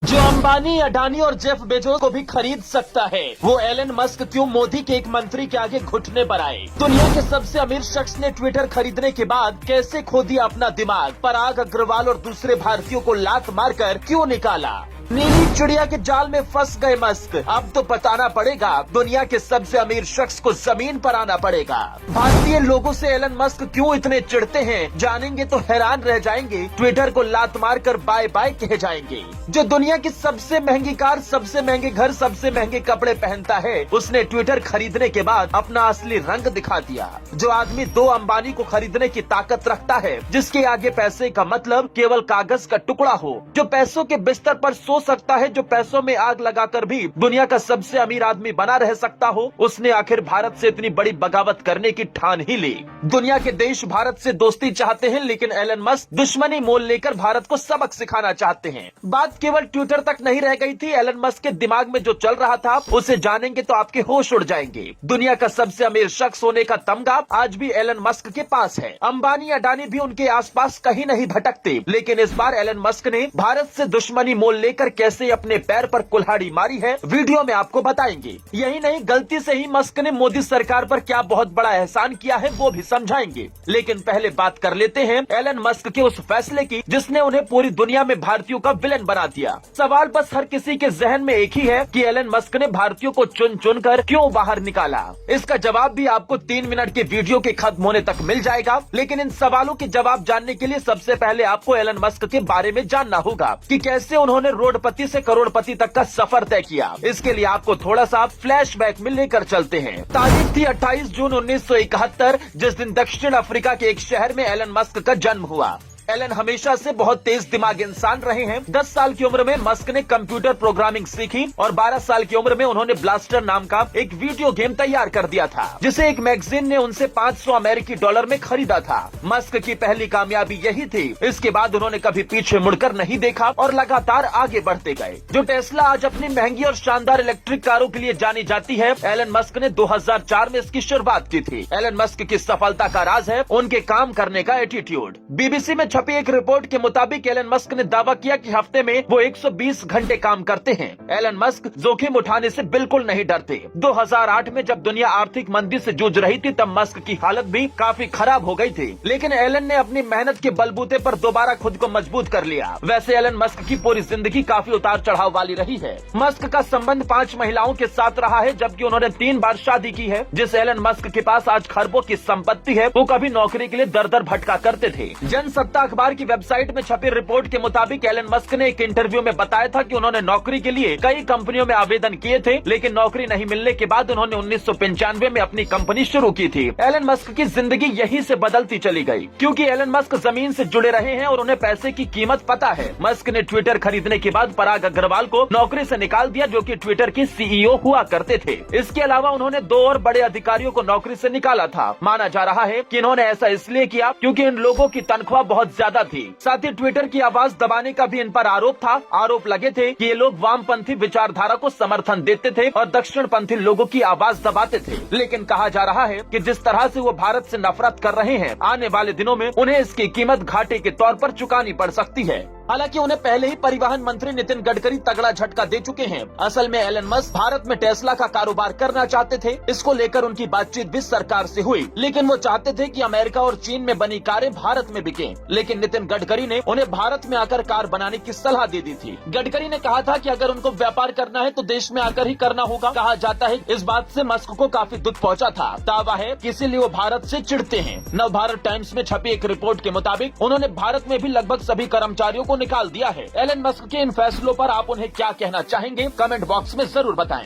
जो अंबानी, अडानी और Jeff Bezos को भी खरीद सकता है, वो एलन मस्क क्यों मोदी के एक मंत्री के आगे घुटने पर आए? दुनिया के सबसे अमीर शख्स ने ट्विटर खरीदने के बाद कैसे खो दिया अपना दिमाग? पराग अग्रवाल और दूसरे भारतीयों को लात मारकर क्यों निकाला? नीली चिड़िया के जाल में फंस गए मस्क। अब तो बताना पड़ेगा, दुनिया के सबसे अमीर शख्स को जमीन पर आना पड़ेगा। भारतीय लोगों से एलन मस्क क्यों इतने चिढ़ते हैं, जानेंगे तो हैरान रह जाएंगे। ट्विटर को लात मारकर बाय बाय कहे जाएंगे। जो दुनिया की सबसे महंगी कार, सबसे महंगे घर, सबसे महंगे कपड़े पहनता है, उसने ट्विटर खरीदने के बाद अपना असली रंग दिखा दिया। जो आदमी 2 अंबानी को खरीदने की ताकत रखता है, जिसके आगे पैसे का मतलब केवल कागज का टुकड़ा हो, जो पैसों के बिस्तर पर सो सकता है, जो पैसों में आग लगाकर भी दुनिया का सबसे अमीर आदमी बना रह सकता हो, उसने आखिर भारत से इतनी बड़ी बगावत करने की ठान ही ली। दुनिया के देश भारत से दोस्ती चाहते हैं, लेकिन एलन मस्क दुश्मनी मोल लेकर भारत को सबक सिखाना चाहते हैं। बात केवल ट्विटर तक नहीं रह गई थी। एलन मस्क के दिमाग में जो चल रहा था, उसे जानेंगे तो आपके होश उड़ जाएंगे। दुनिया का सबसे अमीर शख्स होने का तमगा आज भी एलन मस्क के पास है। अंबानी, अडानी भी उनके आसपास कहीं नहीं भटकते, लेकिन इस बार एलन मस्क ने भारत से दुश्मनी मोल लेकर कैसे अपने पैर पर कुल्हाड़ी मारी है, वीडियो में आपको बताएंगे। यही नहीं, गलती से ही मस्क ने मोदी सरकार पर क्या बहुत बड़ा एहसान किया है, वो भी समझाएंगे। लेकिन पहले बात कर लेते हैं एलन मस्क के उस फैसले की, जिसने उन्हें पूरी दुनिया में भारतीयों का विलेन बना दिया। सवाल बस हर किसी के जहन में एक ही है कि एलन मस्क ने भारतीयों को चुन चुन कर क्यों बाहर निकाला। इसका जवाब भी आपको 3 मिनट के वीडियो के खत्म होने तक मिल जाएगा। लेकिन इन सवालों के जवाब जानने के लिए सबसे पहले आपको एलन मस्क के बारे में जानना होगा कि कैसे उन्होंने रोडपति से करोड़पति तक का सफर तय किया। इसके लिए आपको थोड़ा सा फ्लैशबैक में लेकर चलते हैं। तारीख थी 28 जून 1971, जिस दिन दक्षिण अफ्रीका के एक शहर में एलन मस्क का जन्म हुआ। एलन हमेशा से बहुत तेज दिमाग इंसान रहे हैं। 10 साल की उम्र में मस्क ने कंप्यूटर प्रोग्रामिंग सीखी और 12 साल की उम्र में उन्होंने ब्लास्टर नाम का एक वीडियो गेम तैयार कर दिया था, जिसे एक मैगजीन ने उनसे $500 में खरीदा था। मस्क की पहली कामयाबी यही थी। इसके बाद उन्होंने कभी पीछे मुड़कर नहीं देखा और लगातार आगे बढ़ते गए। जो टेस्ला आज अपनी महंगी और शानदार इलेक्ट्रिक कारों के लिए जानी जाती है, एलन मस्क ने 2004 में इसकी शुरुआत की थी। एलन मस्क की सफलता का राज है उनके काम करने का एटीट्यूड। बीबीसी में छपी एक रिपोर्ट के मुताबिक एलन मस्क ने दावा किया कि हफ्ते में वो 120 घंटे काम करते हैं। एलन मस्क जोखिम उठाने से बिल्कुल नहीं डरते। 2008 में जब दुनिया आर्थिक मंदी से जूझ रही थी, तब मस्क की हालत भी काफी खराब हो गई थी, लेकिन एलन ने अपनी मेहनत के बलबूते पर दोबारा खुद को मजबूत कर लिया। वैसे एलन मस्क की पूरी जिंदगी काफी उतार चढ़ाव वाली रही है। मस्क का संबंध 5 महिलाओं के साथ रहा है, जबकि उन्होंने 3 बार शादी की है। जिस एलन मस्क के पास आज खरबों की संपत्ति है, वो कभी नौकरी के लिए दर दर भटका करते थे। जनसत्ता अखबार की वेबसाइट में छपी रिपोर्ट के मुताबिक एलन मस्क ने एक इंटरव्यू में बताया था कि उन्होंने नौकरी के लिए कई कंपनियों में आवेदन किए थे, लेकिन नौकरी नहीं मिलने के बाद उन्होंने 1995 में अपनी कंपनी शुरू की थी। एलन मस्क की जिंदगी यहीं से बदलती चली गई, क्योंकि एलन मस्क जमीन से जुड़े रहे हैं और उन्हें पैसे की कीमत पता है। मस्क ने ट्विटर खरीदने के बाद पराग अग्रवाल को नौकरी से निकाल दिया, जो कि ट्विटर के सीईओ हुआ करते थे। इसके अलावा उन्होंने 2 और बड़े अधिकारियों को नौकरी से निकाला था। माना जा रहा है कि इन्होंने ऐसा इसलिए किया क्योंकि इन लोगों की तनख्वाह बहुत ज्यादा थी। साथ ही ट्विटर की आवाज दबाने का भी इन पर आरोप था। आरोप लगे थे कि ये लोग वामपंथी विचारधारा को समर्थन देते थे और दक्षिणपंथी लोगों की आवाज दबाते थे। लेकिन कहा जा रहा है कि जिस तरह से वो भारत से नफरत कर रहे हैं, आने वाले दिनों में उन्हें इसकी कीमत घाटे के तौर पर चुकानी पड़ सकती है। हालांकि उन्हें पहले ही परिवहन मंत्री नितिन गडकरी तगड़ा झटका दे चुके हैं। असल में एलन मस्क भारत में टेस्ला का कारोबार करना चाहते थे। इसको लेकर उनकी बातचीत भी सरकार से हुई, लेकिन वो चाहते थे कि अमेरिका और चीन में बनी कारें भारत में बिकें। लेकिन नितिन गडकरी ने उन्हें भारत में आकर कार बनाने की सलाह दे दी थी। गडकरी ने कहा था कि अगर उनको व्यापार करना है तो देश में आकर ही करना होगा। कहा जाता है इस बात से मस्क को काफी दुख पहुंचा था। दावा है कि इसीलिए वो भारत से चिढ़ते हैं। नव भारत टाइम्स में छपी एक रिपोर्ट के मुताबिक उन्होंने भारत में भी लगभग सभी कर्मचारियों को निकाल दिया है। एलन मस्क के इन फैसलों पर आप उन्हें क्या कहना चाहेंगे, कमेंट बॉक्स में जरूर बताएं।